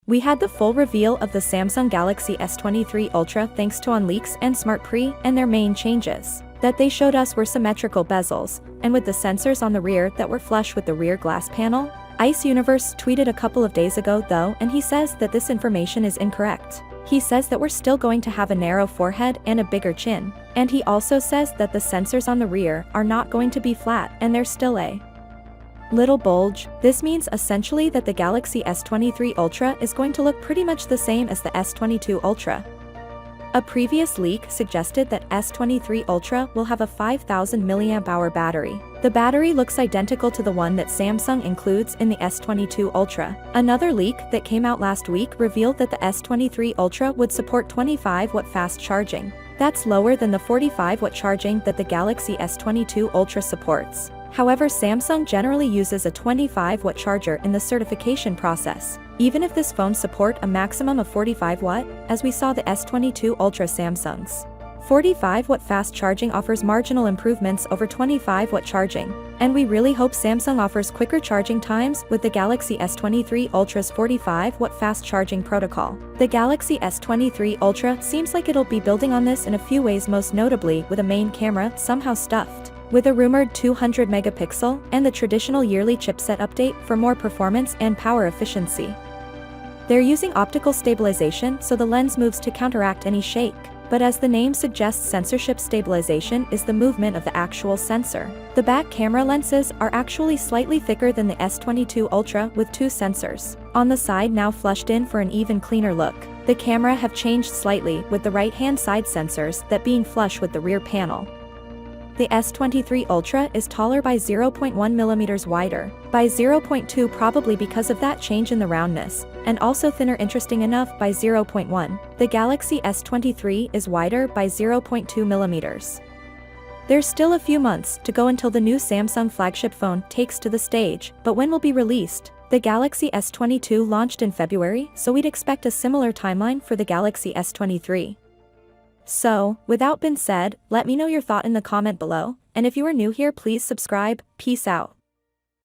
We had the full reveal of the Samsung Galaxy S23 Ultra thanks to OnLeaks and SmartPre, and their main changes that they showed us were symmetrical bezels, and with the sensors on the rear that were flush with the rear glass panel. Ice Universe tweeted a couple of days ago though, and he says that this information is incorrect. He says that we're still going to have a narrow forehead and a bigger chin, and he also says that the sensors on the rear are not going to be flat and there's still a little bulge. This means essentially that the Galaxy S23 Ultra is going to look pretty much the same as the S22 Ultra. A previous leak suggested that S23 Ultra will have a 5000 mAh battery. The battery looks identical to the one that Samsung includes in the S22 Ultra. Another leak that came out last week revealed that the S23 Ultra would support 25-watt fast charging. That's lower than the 45-watt charging that the Galaxy S22 Ultra supports. However, Samsung generally uses a 25-watt charger in the certification process, even if this phone support a maximum of 45-watt, as we saw the S22 Ultra Samsung's 45-watt fast charging offers marginal improvements over 25-watt charging, and we really hope Samsung offers quicker charging times with the Galaxy S23 Ultra's 45-watt fast charging protocol. The Galaxy S23 Ultra seems like it'll be building on this in a few ways, most notably with a main camera somehow stuffed with a rumored 200 megapixel and the traditional yearly chipset update for more performance and power efficiency. They're using optical stabilization so the lens moves to counteract any shake, but as the name suggests, censorship stabilization is the movement of the actual sensor. The back camera lenses are actually slightly thicker than the S22 Ultra with two sensors on the side now flushed in for an even cleaner look. The camera have changed slightly with the right-hand side sensors that being flush with the rear panel. The S23 Ultra is taller by 0.1 mm, wider by 0.2 probably because of that change in the roundness, and also thinner interesting enough by 0.1. The Galaxy S23 is wider by 0.2 mm. There's still a few months to go until the new Samsung flagship phone takes to the stage, but when will be released? The Galaxy S22 launched in February, so we'd expect a similar timeline for the Galaxy S23. So, without being said, let me know your thought in the comment below, and if you are new here, please subscribe. Peace out.